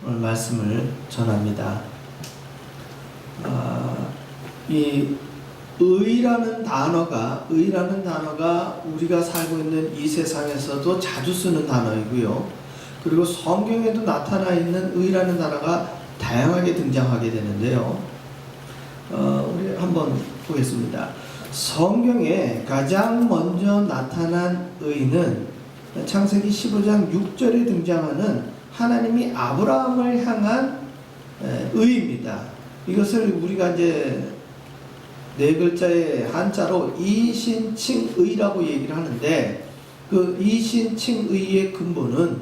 오늘 말씀을 전합니다. 이 의라는 단어가 우리가 살고 있는 이 세상에서도 자주 쓰는 단어이고요. 그리고 성경에도 나타나 있는 의라는 단어가 다양하게 등장하게 되는데요. 우리 한번 보겠습니다. 성경에 가장 먼저 나타난 의는 창세기 15장 6절에 등장하는 하나님이 아브라함을 향한 의입니다. 이것을 우리가 이제 네 글자의 한자로 이신칭의라고 얘기를 하는데, 그 이신칭의의 근본은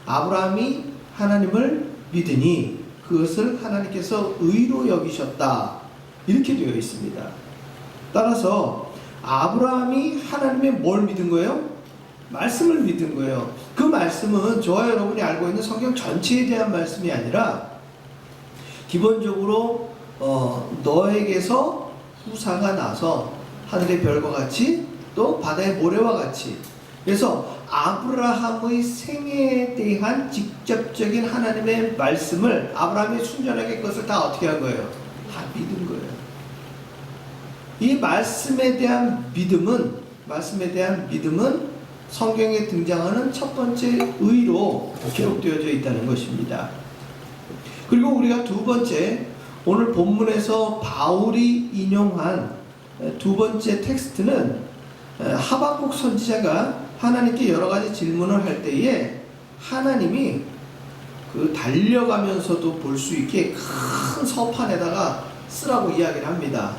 아브라함이 하나님을 믿으니 그것을 하나님께서 의로 여기셨다, 이렇게 되어 있습니다. 따라서 아브라함이 하나님의 뭘 믿은 거예요? 말씀을 믿은 거예요. 그 말씀은 저와 여러분이 알고 있는 성경 전체에 대한 말씀이 아니라 기본적으로 너에게서 후사가 나서 하늘의 별과 같이 또 바다의 모래와 같이, 그래서 아브라함의 생애에 대한 직접적인 하나님의 말씀을 아브라함이 순전하게 그것을 다 어떻게 한 거예요? 다 믿은 거예요. 이 말씀에 대한 믿음은 성경에 등장하는 첫 번째 의로 기록되어져 있다는 것입니다. 그리고 우리가 두 번째, 오늘 본문에서 바울이 인용한 두 번째 텍스트는 하박국 선지자가 하나님께 여러 가지 질문을 할 때에 하나님이 그 달려가면서도 볼 수 있게 큰 서판에다가 쓰라고 이야기를 합니다.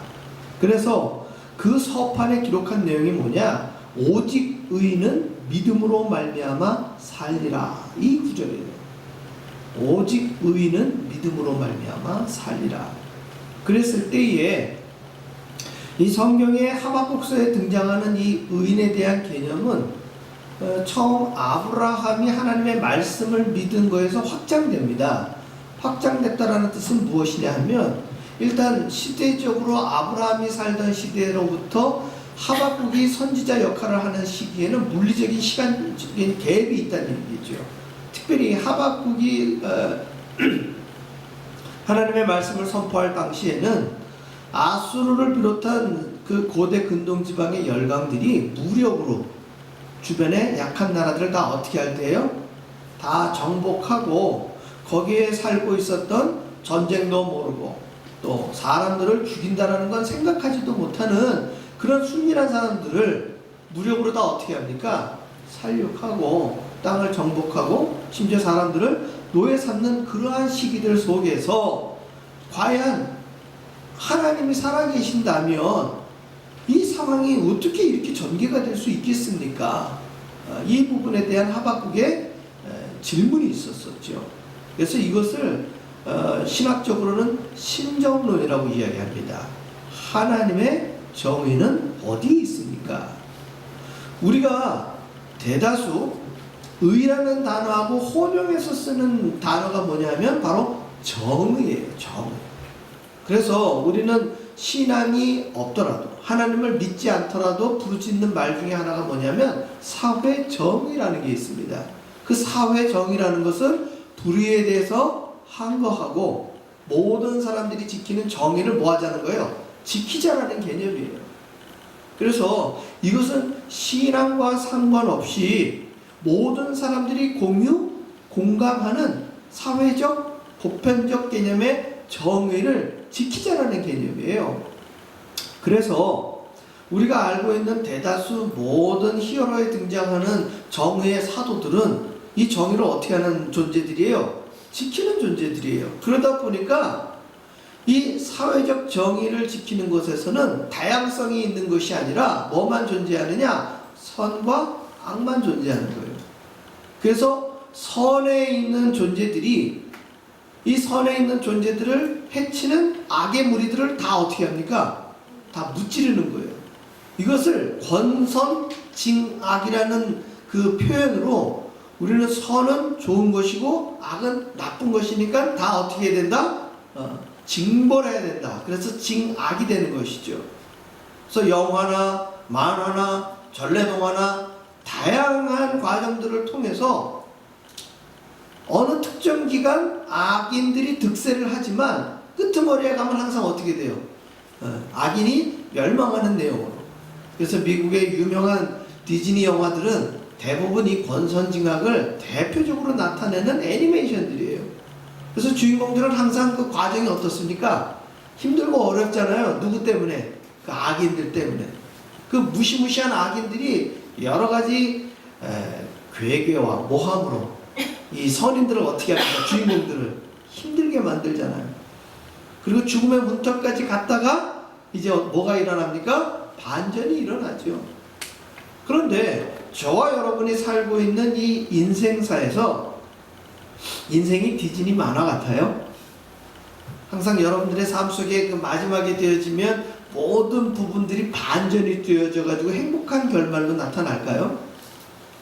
그래서 그 서판에 기록한 내용이 뭐냐? 오직 의인은 믿음으로 말미암아 살리라, 이 구절이에요. 오직 의인은 믿음으로 말미암아 살리라. 그랬을 때에 이 성경의 하박국서에 등장하는 이 의인에 대한 개념은 처음 아브라함이 하나님의 말씀을 믿은 거에서 확장됩니다. 확장됐다라는 뜻은 무엇이냐 하면, 일단 시대적으로 아브라함이 살던 시대로부터 하박국이 선지자 역할을 하는 시기에는 물리적인 시간적인 갭이 있다는 얘기죠. 특별히 하박국이 하나님의 말씀을 선포할 당시에는 아수르를 비롯한 그 고대 근동 지방의 열강들이 무력으로 주변의 약한 나라들을 다 어떻게 할 때요? 다 정복하고 거기에 살고 있었던, 전쟁도 모르고 또 사람들을 죽인다라는 건 생각하지도 못하는 그런 순진한 사람들을 무력으로 다 어떻게 합니까? 살육하고 땅을 정복하고 심지어 사람들을 노예 삼는 그러한 시기들 속에서 과연 하나님이 살아계신다면 이 상황이 어떻게 이렇게 전개가 될 수 있겠습니까? 이 부분에 대한 하박국의 질문이 있었었죠. 그래서 이것을 신학적으로는 신정론이라고 이야기합니다. 하나님의 정의는 어디 있습니까? 우리가 대다수 의라는 단어하고 혼용해서 쓰는 단어가 뭐냐면 바로 정의예요. 정의. 그래서 우리는 신앙이 없더라도, 하나님을 믿지 않더라도 부르짖는 말 중에 하나가 뭐냐면 사회정의라는 게 있습니다. 그 사회정의라는 것은 불의에 대해서 항거하고 모든 사람들이 지키는 정의를 뭐 하자는 거예요? 지키자라는 개념이에요. 그래서 이것은 신앙과 상관없이 모든 사람들이 공감하는 사회적, 보편적 개념의 정의를 지키자라는 개념이에요. 그래서 우리가 알고 있는 대다수 모든 히어로에 등장하는 정의의 사도들은 이 정의를 어떻게 하는 존재들이에요? 지키는 존재들이에요. 그러다 보니까 이 사회적 정의를 지키는 것에서는 다양성이 있는 것이 아니라 뭐만 존재하느냐? 선과 악만 존재하는 거예요. 그래서 선에 있는 존재들이 이 선에 있는 존재들을 해치는 악의 무리들을 다 어떻게 합니까? 다 무찌르는 거예요. 이것을 권선징악이라는 그 표현으로 우리는 선은 좋은 것이고 악은 나쁜 것이니까 다 어떻게 해야 된다? 징벌해야 된다. 그래서 징악이 되는 것이죠. 그래서 영화나 만화나 전래동화나 다양한 과정들을 통해서 어느 특정 기간 악인들이 득세를 하지만 끄트머리에 가면 항상 어떻게 돼요? 악인이 멸망하는 내용으로. 그래서 미국의 유명한 디즈니 영화들은 대부분 이 권선징악을 대표적으로 나타내는 애니메이션들이에요. 그래서 주인공들은 항상 그 과정이 어떻습니까? 힘들고 어렵잖아요. 누구 때문에? 그 악인들 때문에. 그 무시무시한 악인들이 여러 가지 괴계와 모함으로 이 선인들을 어떻게 합니까? 주인공들을 힘들게 만들잖아요. 그리고 죽음의 문턱까지 갔다가 이제 뭐가 일어납니까? 반전이 일어나죠. 그런데 저와 여러분이 살고 있는 이 인생사에서 인생이 디즈니 만화 같아요. 항상 여러분들의 삶 속에 그 마지막에 되어지면 모든 부분들이 반전이 되어져 가지고 행복한 결말로 나타날까요?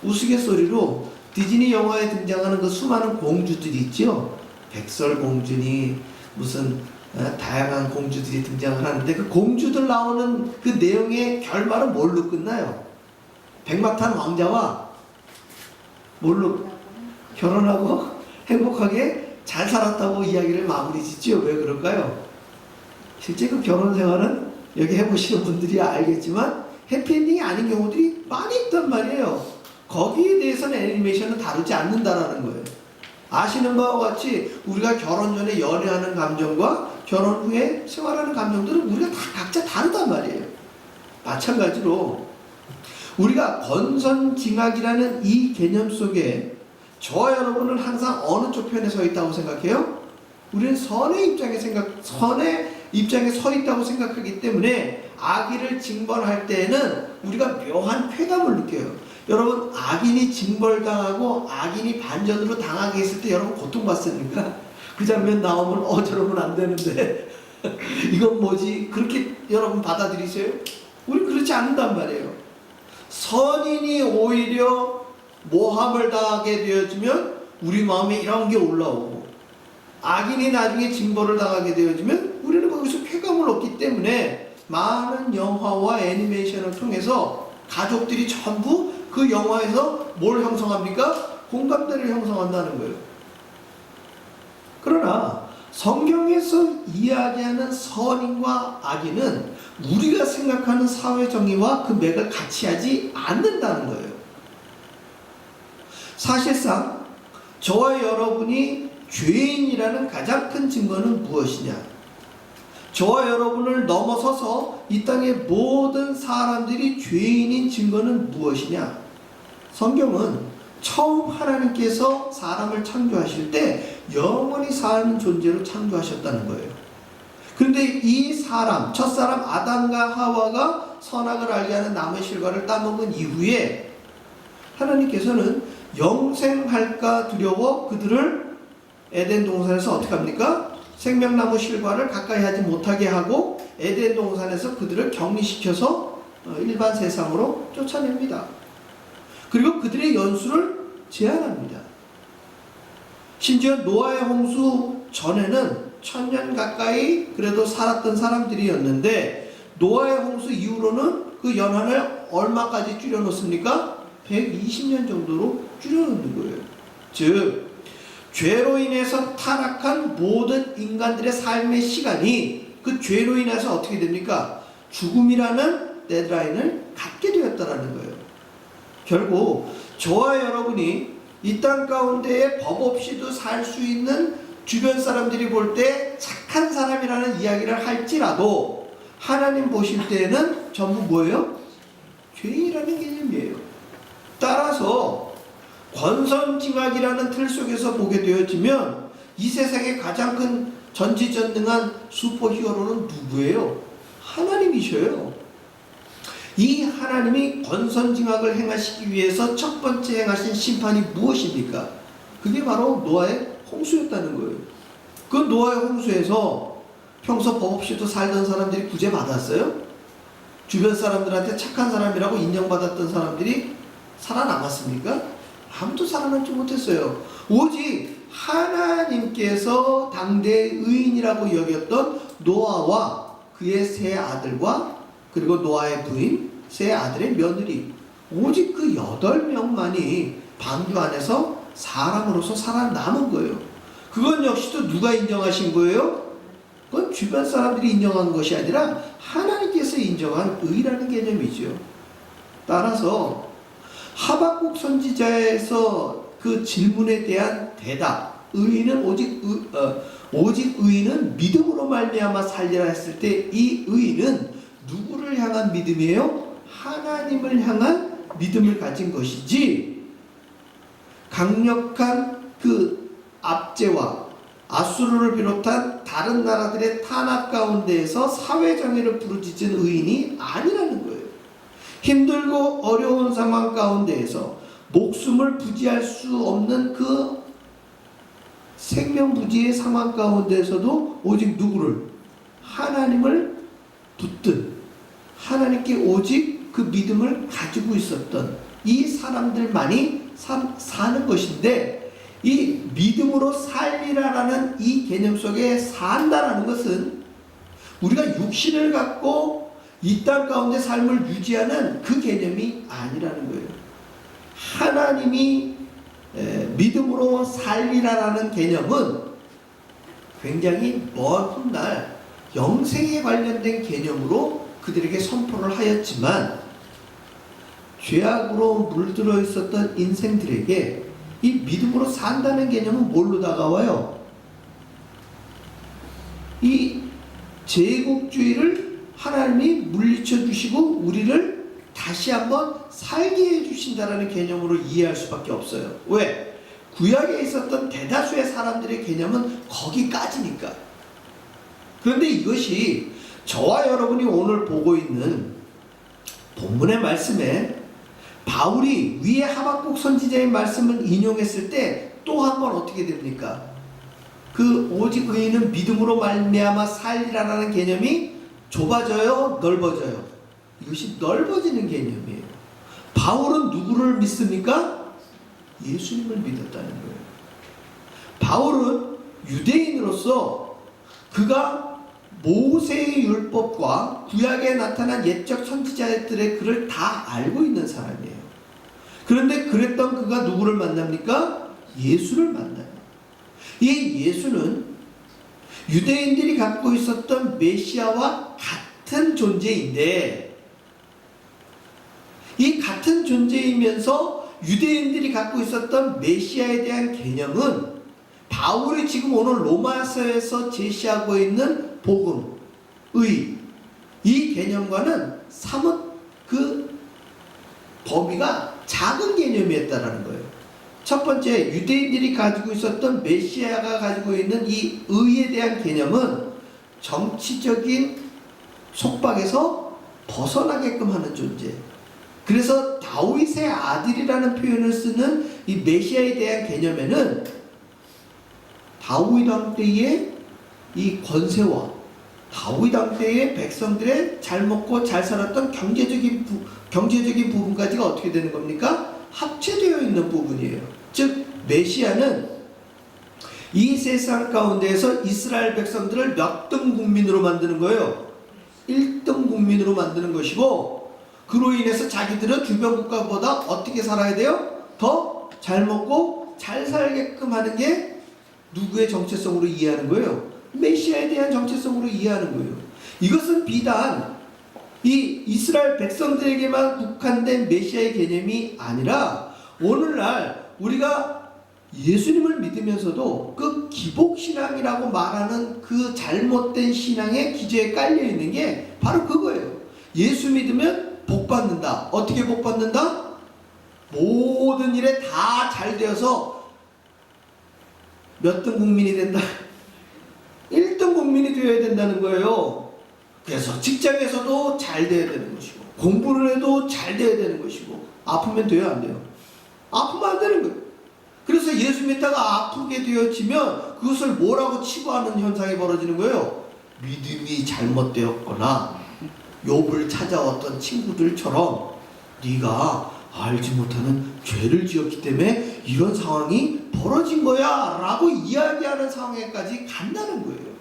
우스갯소리로 디즈니 영화에 등장하는 그 수많은 공주들이 있죠. 백설공주니 무슨 다양한 공주들이 등장을 하는데 그 공주들 나오는 그 내용의 결말은 뭘로 끝나요? 백마탄 왕자와 뭘로 결혼하고 행복하게 잘 살았다고 이야기를 마무리 짓죠. 왜 그럴까요? 실제 그 결혼 생활은 여기 해보시는 분들이 알겠지만 해피엔딩이 아닌 경우들이 많이 있단 말이에요. 거기에 대해서는 애니메이션은 다루지 않는다라는 거예요. 아시는 바와 같이 우리가 결혼 전에 연애하는 감정과 결혼 후에 생활하는 감정들은 우리가 다 각자 다르단 말이에요. 마찬가지로 우리가 권선징악이라는 이 개념 속에 저와 여러분은 항상 어느 쪽 편에 서 있다고 생각해요? 우리는 선의 입장에 서 있다고 생각하기 때문에 악인을 징벌할 때에는 우리가 묘한 쾌감을 느껴요. 여러분, 악인이 징벌당하고 악인이 반전으로 당하게 했을 때 여러분 고통받습니까? 그 장면 나오면 저러면 안 되는데 이건 뭐지? 그렇게 여러분 받아들이세요? 우리 그렇지 않는단 말이에요. 선인이 오히려 모함을 당하게 되어지면 우리 마음에 이런 게 올라오고, 악인이 나중에 징벌을 당하게 되어지면 우리는 거기서 쾌감을 얻기 때문에 많은 영화와 애니메이션을 통해서 가족들이 전부 그 영화에서 뭘 형성합니까? 공감대를 형성한다는 거예요. 그러나 성경에서 이야기하는 선인과 악인은 우리가 생각하는 사회 정의와 그 맥을 같이 하지 않는다는 거예요. 사실상 저와 여러분이 죄인이라는 가장 큰 증거는 무엇이냐? 저와 여러분을 넘어서서 이 땅의 모든 사람들이 죄인인 증거는 무엇이냐? 성경은 처음 하나님께서 사람을 창조하실 때 영원히 사는 존재로 창조하셨다는 거예요. 그런데 이 사람, 첫사람 아담과 하와가 선악을 알게 하는 나무의 실과를 따먹은 이후에 하나님께서는 영생할까 두려워 그들을 에덴 동산에서 어떻게 합니까? 생명나무 실과를 가까이 하지 못하게 하고 에덴 동산에서 그들을 격리시켜서 일반 세상으로 쫓아냅니다. 그리고 그들의 연수를 제한합니다. 심지어 노아의 홍수 전에는 1000년 가까이 그래도 살았던 사람들이었는데 노아의 홍수 이후로는 그 연한을 얼마까지 줄여놓습니까? 120년 정도로 줄여놓는 거예요. 즉 죄로 인해서 타락한 모든 인간들의 삶의 시간이 그 죄로 인해서 어떻게 됩니까? 죽음이라는 데드라인을 갖게 되었다는 거예요. 결국 저와 여러분이 이 땅 가운데에 법 없이도 살 수 있는 주변 사람들이 볼 때 착한 사람이라는 이야기를 할지라도 하나님 보실 때는 전부 뭐예요? 죄인이라는 개념이에요. 따라서 권선징악이라는 틀 속에서 보게 되어지면 이 세상의 가장 큰 전지전능한 슈퍼히어로는 누구예요? 하나님이셔요. 이 하나님이 권선징악을 행하시기 위해서 첫 번째 행하신 심판이 무엇입니까? 그게 바로 노아의 홍수였다는 거예요. 그 노아의 홍수에서 평소 법 없이도 살던 사람들이 구제받았어요? 주변 사람들한테 착한 사람이라고 인정받았던 사람들이 살아남았습니까? 아무도 살아남지 못했어요. 오직 하나님께서 당대 의인이라고 여겼던 노아와 그의 세 아들과 그리고 노아의 부인, 세 아들의 며느리, 오직 그 8명만이 방주 안에서 사람으로서 살아남은 거예요. 그건 역시도 누가 인정하신 거예요? 그건 주변 사람들이 인정한 것이 아니라 하나님께서 인정한 의라는 개념이죠. 따라서 하박국 선지자에서 그 질문에 대한 대답, 의인은 오직 의인은 믿음으로 말미암아 살리라 했을 때 이 의인은 누구를 향한 믿음이에요? 하나님을 향한 믿음을 가진 것이지, 강력한 그 압제와 아수르를 비롯한 다른 나라들의 탄압 가운데에서 사회정의를 부르짖은 의인이 아니라는 거예요. 힘들고 어려운 상황 가운데에서 목숨을 부지할 수 없는 그 생명부지의 상황 가운데에서도 오직 누구를? 하나님을 붙든 하나님께 오직 그 믿음을 가지고 있었던 이 사람들만이 사는 것인데, 이 믿음으로 살리라라는 이 개념 속에 산다라는 것은 우리가 육신을 갖고 이 땅 가운데 삶을 유지하는 그 개념이 아니라는 거예요. 하나님이 믿음으로 살리라라는 개념은 굉장히 먼 훗날 영생에 관련된 개념으로 그들에게 선포를 하였지만, 죄악으로 물들어 있었던 인생들에게 이 믿음으로 산다는 개념은 뭘로 다가와요? 이 제국주의를 하나님이 물리쳐 주시고 우리를 다시 한번 살게 해주신다라는 개념으로 이해할 수밖에 없어요. 왜? 구약에 있었던 대다수의 사람들의 개념은 거기까지니까. 그런데 이것이 저와 여러분이 오늘 보고 있는 본문의 말씀에 바울이 위에 하박국 선지자의 말씀을 인용했을 때 또 한 번 어떻게 됩니까? 그 오직 의인은 믿음으로 말미암아 살리라라는 개념이 좁아져요? 넓어져요? 이것이 넓어지는 개념이에요. 바울은 누구를 믿습니까? 예수님을 믿었다는 거예요. 바울은 유대인으로서 그가 모세의 율법과 구약에 나타난 옛적 선지자들의 글을 다 알고 있는 사람이에요. 그런데 그랬던 그가 누구를 만납니까? 예수를 만나요. 이 예수는 유대인들이 갖고 있었던 메시아와 같은 존재인데, 이 같은 존재이면서 유대인들이 갖고 있었던 메시아에 대한 개념은 바울이 지금 오늘 로마서에서 제시하고 있는 복음, 의, 이 개념과는 사뭇 그 범위가 작은 개념이었다라는 거예요. 첫 번째, 유대인들이 가지고 있었던 메시아가 가지고 있는 이 의에 대한 개념은 정치적인 속박에서 벗어나게끔 하는 존재. 그래서 다윗의 아들이라는 표현을 쓰는 이 메시아에 대한 개념에는 다윗 왕 때의 이 권세와 다윗 왕 때의 백성들의 잘 먹고 잘 살았던 경제적인 부분까지가 어떻게 되는 겁니까? 합체되어 있는 부분이에요. 즉 메시아는 이 세상 가운데에서 이스라엘 백성들을 몇 등 국민으로 만드는 거예요? 1등 국민으로 만드는 것이고, 그로 인해서 자기들은 주변 국가보다 어떻게 살아야 돼요? 더 잘 먹고 잘 살게끔 하는 게 누구의 정체성으로 이해하는 거예요? 메시아에 대한 정체성으로 이해하는 거예요. 이것은 비단 이 이스라엘 백성들에게만 국한된 메시아의 개념이 아니라, 오늘날 우리가 예수님을 믿으면서도 그 기복신앙이라고 말하는 그 잘못된 신앙의 기저에 깔려있는 게 바로 그거예요. 예수 믿으면 복 받는다. 어떻게 복 받는다? 모든 일에 다 잘 되어서 몇 등 국민이 된다? 1등 국민이 되어야 된다는 거예요. 그래서 직장에서도 잘 돼야 되는 것이고, 공부를 해도 잘 돼야 되는 것이고, 아프면 돼요, 안 돼요? 아프면 안 되는 거예요. 그래서 예수 믿다가 아프게 되어지면 그것을 뭐라고 치부하는 현상이 벌어지는 거예요? 믿음이 잘못되었거나 욥을 찾아왔던 친구들처럼 네가 알지 못하는 죄를 지었기 때문에 이런 상황이 벌어진 거야 라고 이야기하는 상황에까지 간다는 거예요.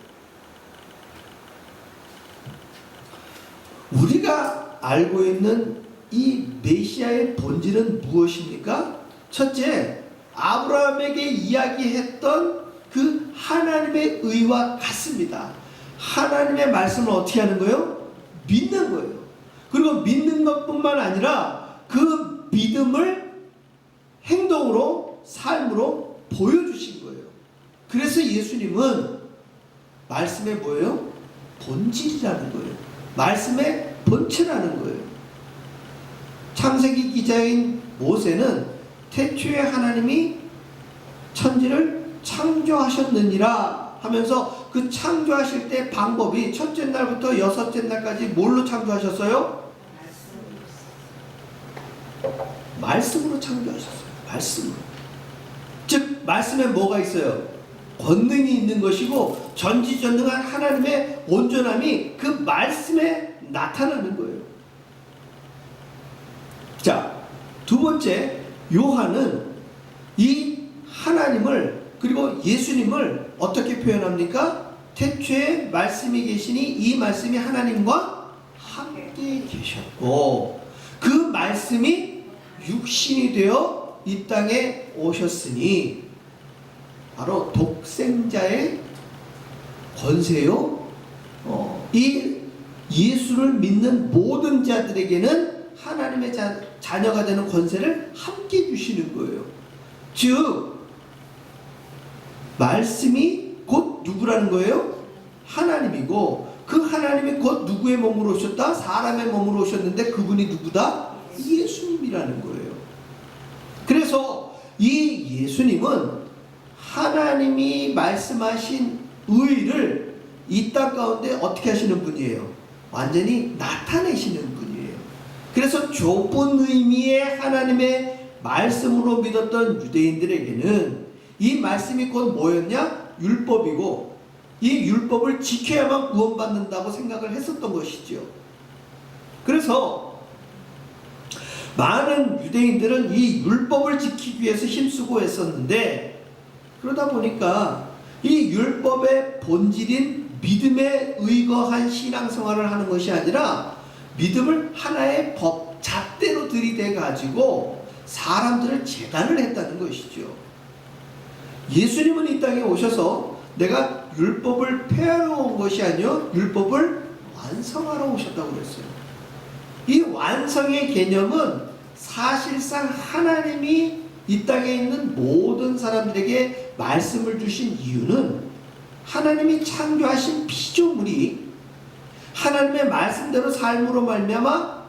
우리가 알고 있는 이 메시아의 본질은 무엇입니까? 첫째, 아브라함에게 이야기했던 그 하나님의 의와 같습니다. 하나님의 말씀을 어떻게 하는 거예요? 믿는 거예요. 그리고 믿는 것뿐만 아니라 그 믿음을 행동으로, 삶으로 보여주신 거예요. 그래서 예수님은 말씀의 뭐예요? 본질이라는 거예요. 말씀의 본체라는 거예요. 창세기 기자인 모세는 태초에 하나님이 천지를 창조하셨느니라 하면서 그 창조하실 때 방법이 첫째 날부터 여섯째 날까지 뭘로 창조하셨어요? 말씀으로 창조하셨어요. 말씀으로. 즉 말씀에 뭐가 있어요? 권능이 있는 것이고 전지전능한 하나님의 온전함이 그 말씀에 나타나는 거예요. 자, 두 번째, 요한은 이 하나님을 그리고 예수님을 어떻게 표현합니까? 태초에 말씀이 계시니 이 말씀이 하나님과 함께 계셨고 그 말씀이 육신이 되어 이 땅에 오셨으니 바로 독생자의 권세요. 이 예수를 믿는 모든 자들에게는 하나님의 자녀가 되는 권세를 함께 주시는 거예요. 즉 말씀이 곧 누구라는 거예요? 하나님이고 그 하나님이 곧 누구의 몸으로 오셨다? 사람의 몸으로 오셨는데 그분이 누구다? 예수님이라는 거예요. 그래서 이 예수님은 하나님이 말씀하신 의를 이 땅 가운데 어떻게 하시는 분이에요? 완전히 나타내시는 분이에요. 그래서 좁은 의미의 하나님의 말씀으로 믿었던 유대인들에게는 이 말씀이 곧 뭐였냐? 율법이고 이 율법을 지켜야만 구원받는다고 생각을 했었던 것이죠. 그래서 많은 유대인들은 이 율법을 지키기 위해서 힘쓰고 했었는데 그러다 보니까 이 율법의 본질인 믿음에 의거한 신앙생활을 하는 것이 아니라 믿음을 하나의 법, 잣대로 들이대 가지고 사람들을 재단을 했다는 것이죠. 예수님은 이 땅에 오셔서 내가 율법을 폐하러 온 것이 아니요 율법을 완성하러 오셨다고 그랬어요. 이 완성의 개념은 사실상 하나님이 이 땅에 있는 모든 사람들에게 말씀을 주신 이유는 하나님이 창조하신 피조물이 하나님의 말씀대로 삶으로 말미암아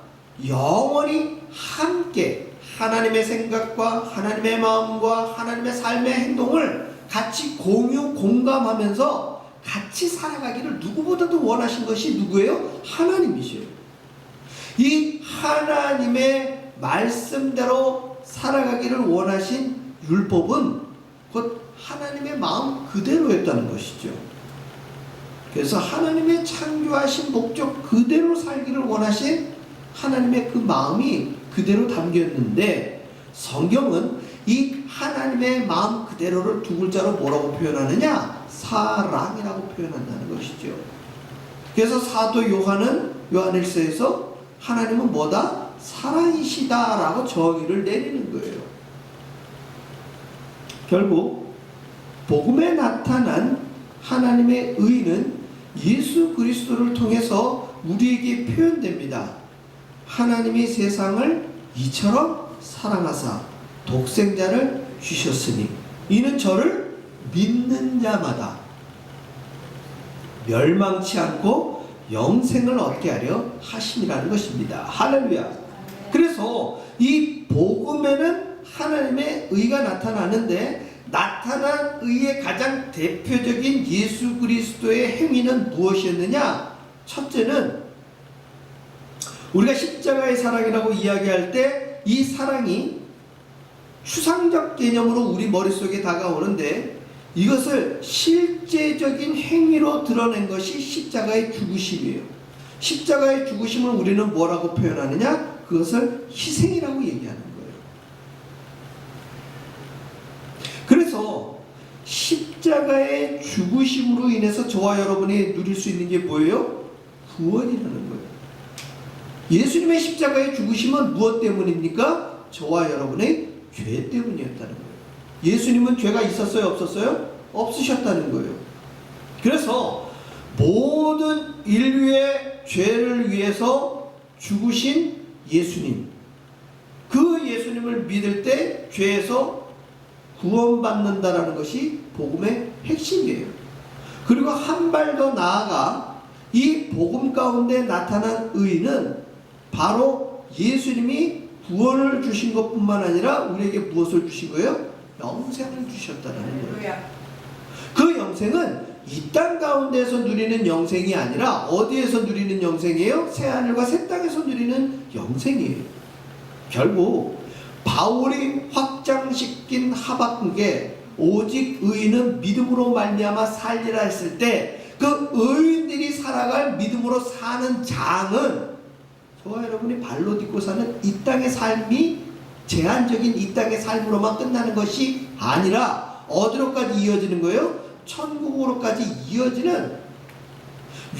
영원히 함께 하나님의 생각과 하나님의 마음과 하나님의 삶의 행동을 같이 공유 공감하면서 같이 살아가기를 누구보다도 원하신 것이 누구예요? 하나님이죠. 이 하나님의 말씀대로 살아가기를 원하신 율법은 곧 하나님의 마음 그대로였다는 것이죠. 그래서 하나님의 창조하신 목적 그대로 살기를 원하신 하나님의 그 마음이 그대로 담겼는데 성경은 이 하나님의 마음 그대로를 두 글자로 뭐라고 표현하느냐? 사랑이라고 표현한다는 것이죠. 그래서 사도 요한은 요한일서에서 하나님은 뭐다? 사랑이시다라고 정의를 내리는 거예요. 결국 복음에 나타난 하나님의 의는 예수 그리스도를 통해서 우리에게 표현됩니다. 하나님이 세상을 이처럼 사랑하사 독생자를 주셨으니 이는 저를 믿는 자마다 멸망치 않고 영생을 얻게 하려 하심이라는 것입니다. 할렐루야. 그래서 이 복음에는 하나님의 의가 나타나는데 나타난 의의 가장 대표적인 예수 그리스도의 행위는 무엇이었느냐? 첫째는 우리가 십자가의 사랑이라고 이야기할 때 이 사랑이 추상적 개념으로 우리 머릿속에 다가오는데 이것을 실제적인 행위로 드러낸 것이 십자가의 죽으심이에요. 십자가의 죽으심을 우리는 뭐라고 표현하느냐? 그것을 희생이라고 얘기하는 거예요. 그래서 십자가의 죽으심으로 인해서 저와 여러분이 누릴 수 있는 게 뭐예요? 구원이라는 거예요. 예수님의 십자가의 죽으심은 무엇 때문입니까? 저와 여러분의 죄 때문이었다는 거예요. 예수님은 죄가 있었어요? 없었어요? 없으셨다는 거예요. 그래서 모든 인류의 죄를 위해서 죽으신 예수님, 그 예수님을 믿을 때 죄에서 구원받는다라는 것이 복음의 핵심이에요. 그리고 한 발 더 나아가 이 복음 가운데 나타난 의는 바로 예수님이 구원을 주신 것뿐만 아니라 우리에게 무엇을 주신 거예요? 영생을 주셨다는 거예요. 그 영생은 이 땅 가운데서 누리는 영생이 아니라 어디에서 누리는 영생이에요? 새하늘과 새 땅에서 누리는 영생이에요. 결국 바울이 확장시킨 하박국에 오직 의인은 믿음으로 말미암아 살리라 했을 때 그 의인들이 살아갈 믿음으로 사는 장은 저와 여러분이 발로 딛고 사는 이 땅의 삶이 제한적인 이 땅의 삶으로만 끝나는 것이 아니라 어디로까지 이어지는 거예요? 천국으로까지 이어지는,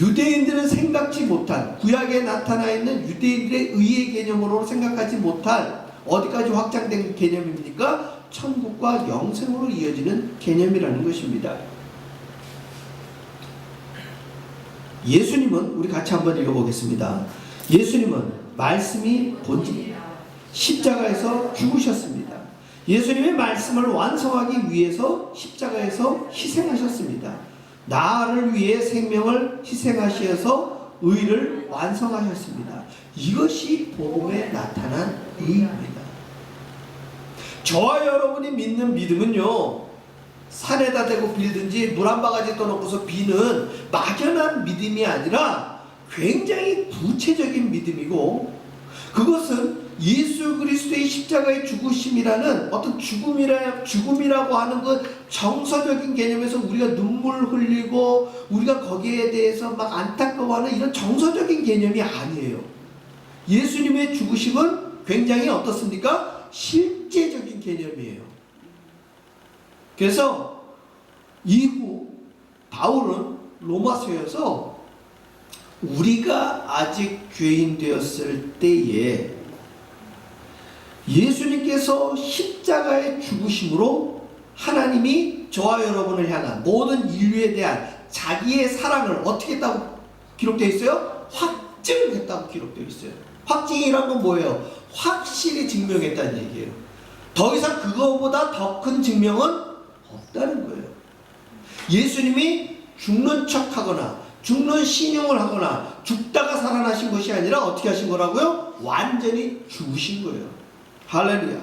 유대인들은 생각지 못한, 구약에 나타나 있는 유대인들의 의의 개념으로 생각하지 못할 어디까지 확장된 개념입니까? 천국과 영생으로 이어지는 개념이라는 것입니다. 예수님은, 우리 같이 한번 읽어보겠습니다. 예수님은 말씀이 본질, 십자가에서 죽으셨습니다. 예수님의 말씀을 완성하기 위해서 십자가에서 희생하셨습니다. 나를 위해 생명을 희생하셔서 의를 완성하셨습니다. 이것이 복음에 나타난 의입니다. 저와 여러분이 믿는 믿음은요, 산에다 대고 빌든지 물 한 바가지 떠놓고서 비는 막연한 믿음이 아니라 굉장히 구체적인 믿음이고, 그것은 예수 그리스도의 십자가의 죽으심이라는 어떤 죽음이라고 하는 그 정서적인 개념에서 우리가 눈물 흘리고 우리가 거기에 대해서 막 안타까워하는 이런 정서적인 개념이 아니에요. 예수님의 죽으심은 굉장히 어떻습니까? 실제적인 개념이에요. 그래서 이후 바울은 로마서에서 우리가 아직 죄인 되었을 때에 예수님께서 십자가의 죽으심으로 하나님이 저와 여러분을 향한 모든 인류에 대한 자기의 사랑을 어떻게 했다고 기록되어 있어요? 확증을 했다고 기록되어 있어요. 확증이란 건 뭐예요? 확실히 증명했다는 얘기예요. 더 이상 그거보다 더 큰 증명은 없다는 거예요. 예수님이 죽는 척하거나 죽는 신용을 하거나 죽다가 살아나신 것이 아니라 어떻게 하신 거라고요? 완전히 죽으신 거예요. 할렐루야.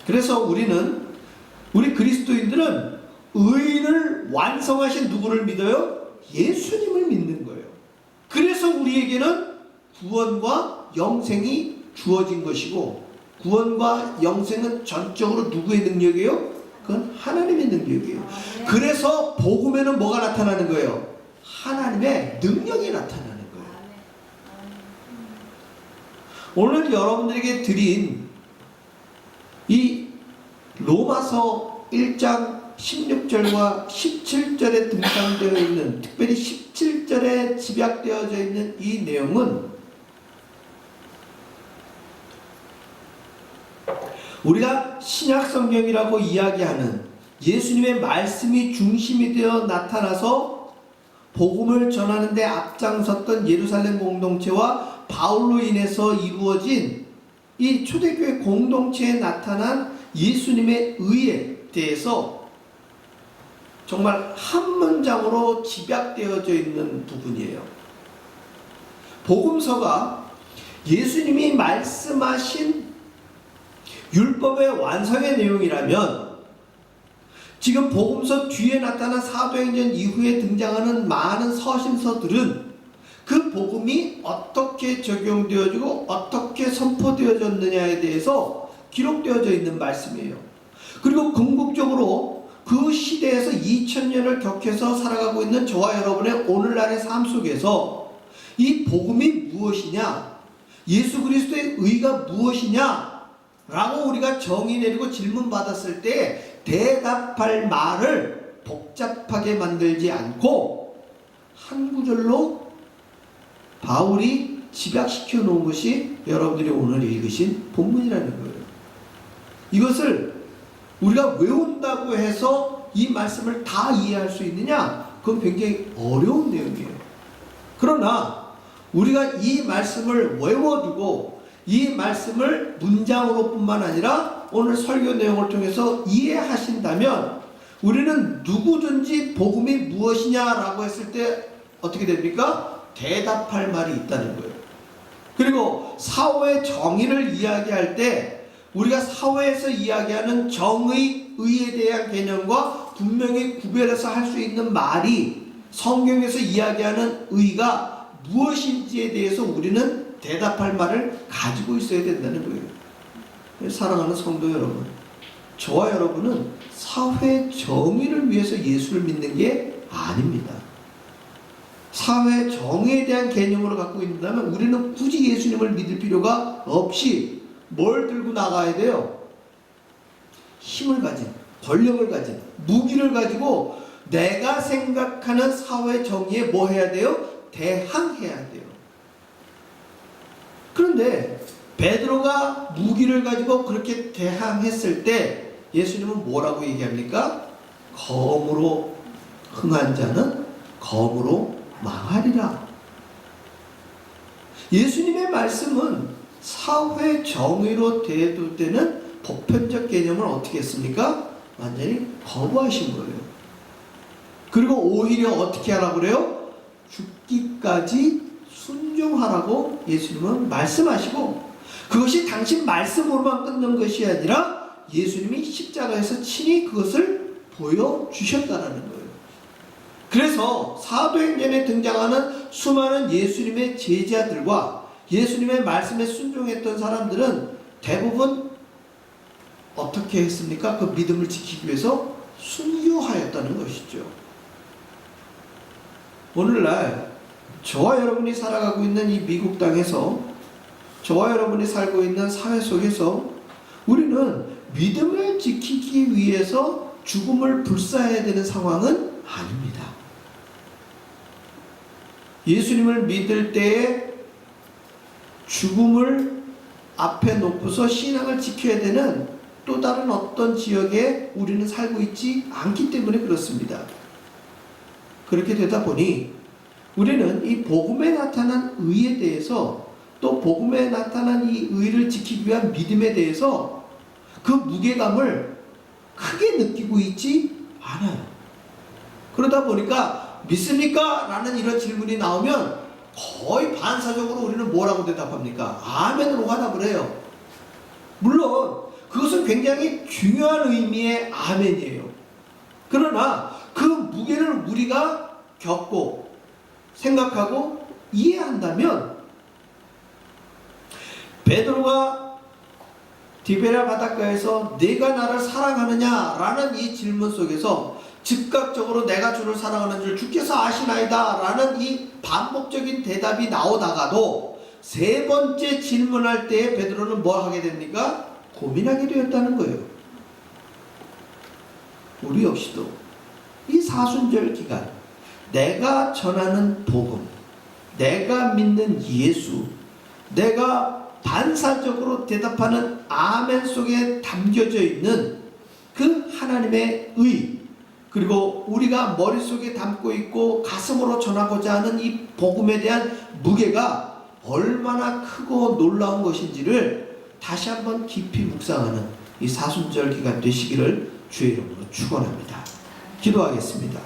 그래서 우리 그리스도인들은 의인을 완성하신 누구를 믿어요? 예수님을 믿는 거예요. 그래서 우리에게는 구원과 영생이 주어진 것이고, 구원과 영생은 전적으로 누구의 능력이에요? 그건 하나님의 능력이에요. 그래서 복음에는 뭐가 나타나는 거예요? 하나님의 능력이 나타나는 거예요. 오늘 여러분들에게 드린 이 로마서 1장 16절과 17절에 등장되어 있는, 특별히 17절에 집약되어져 있는 이 내용은 우리가 신약성경이라고 이야기하는 예수님의 말씀이 중심이 되어 나타나서 복음을 전하는 데 앞장섰던 예루살렘 공동체와 바울로 인해서 이루어진 이 초대교회 공동체에 나타난 예수님의 의에 대해서 정말 한 문장으로 집약되어져 있는 부분이에요. 복음서가 예수님이 말씀하신 율법의 완성의 내용이라면, 지금 복음서 뒤에 나타난 사도행전 이후에 등장하는 많은 서신서들은 그 복음이 어떻게 적용되어지고 어떻게 선포되어졌느냐에 대해서 기록되어져 있는 말씀이에요. 그리고 궁극적으로 그 시대에서 2000년을 격해서 살아가고 있는 저와 여러분의 오늘날의 삶 속에서 이 복음이 무엇이냐, 예수 그리스도의 의가 무엇이냐 라고 우리가 정의 내리고 질문 받았을 때 대답할 말을 복잡하게 만들지 않고 한 구절로 바울이 집약시켜 놓은 것이 여러분들이 오늘 읽으신 본문이라는 거예요. 이것을 우리가 외운다고 해서 이 말씀을 다 이해할 수 있느냐? 그건 굉장히 어려운 내용이에요. 그러나 우리가 이 말씀을 외워두고 이 말씀을 문장으로 뿐만 아니라 오늘 설교 내용을 통해서 이해하신다면 우리는 누구든지 복음이 무엇이냐라고 했을 때 어떻게 됩니까? 대답할 말이 있다는 거예요. 그리고 사회 정의를 이야기할 때 우리가 사회에서 이야기하는 정의, 의에 대한 개념과 분명히 구별해서 할 수 있는 말이 성경에서 이야기하는 의가 무엇인지에 대해서 우리는 대답할 말을 가지고 있어야 된다는 거예요. 사랑하는 성도 여러분, 저와 여러분은 사회 정의를 위해서 예수를 믿는 게 아닙니다. 사회 정의에 대한 개념으로 갖고 있다면 우리는 굳이 예수님을 믿을 필요가 없이 뭘 들고 나가야 돼요? 힘을 가진, 권력을 가진, 무기를 가지고 내가 생각하는 사회 정의에 뭐 해야 돼요? 대항해야 돼요. 그런데 베드로가 무기를 가지고 그렇게 대항했을 때 예수님은 뭐라고 얘기합니까? 검으로 흥한 자는 검으로 망하리라. 예수님의 말씀은 사회 정의로 대할 때는 보편적 개념을 어떻게 했습니까? 완전히 거부하신 거예요. 그리고 오히려 어떻게 하라고 그래요? 죽기까지 순종하라고 예수님은 말씀하시고, 그것이 당신 말씀으로만 끝난 것이 아니라 예수님이 십자가에서 친히 그것을 보여주셨다는 거예요. 그래서 사도행전에 등장하는 수많은 예수님의 제자들과 예수님의 말씀에 순종했던 사람들은 대부분 어떻게 했습니까? 그 믿음을 지키기 위해서 순교하였다는 것이죠. 오늘날 저와 여러분이 살아가고 있는 이 미국 땅에서, 저와 여러분이 살고 있는 사회 속에서 우리는 믿음을 지키기 위해서 죽음을 불사해야 되는 상황은 아닙니다. 예수님을 믿을 때에 죽음을 앞에 놓고서 신앙을 지켜야 되는 또 다른 어떤 지역에 우리는 살고 있지 않기 때문에 그렇습니다. 그렇게 되다 보니 우리는 이 복음에 나타난 의에 대해서, 또 복음에 나타난 이 의를 지키기 위한 믿음에 대해서 그 무게감을 크게 느끼고 있지 않아요. 그러다 보니까 믿습니까? 라는 이런 질문이 나오면 거의 반사적으로 우리는 뭐라고 대답합니까? 아멘으로 화답을 해요. 물론 그것은 굉장히 중요한 의미의 아멘이에요. 그러나 그 무게를 우리가 겪고 생각하고 이해한다면, 베드로가 디베랴 바닷가에서 네가 나를 사랑하느냐라는 이 질문 속에서 즉각적으로 내가 주를 사랑하는 줄 주께서 아시나이다 라는 이 반복적인 대답이 나오다가도 세 번째 질문할 때에 베드로는 뭘 하게 됩니까? 고민하게 되었다는 거예요. 우리 역시도 이 사순절 기간, 내가 전하는 복음, 내가 믿는 예수, 내가 반사적으로 대답하는 아멘 속에 담겨져 있는 그 하나님의 의, 그리고 우리가 머릿속에 담고 있고 가슴으로 전하고자 하는 이 복음에 대한 무게가 얼마나 크고 놀라운 것인지를 다시 한번 깊이 묵상하는 이 사순절 기간 되시기를 주의 이름으로 축원합니다. 기도하겠습니다.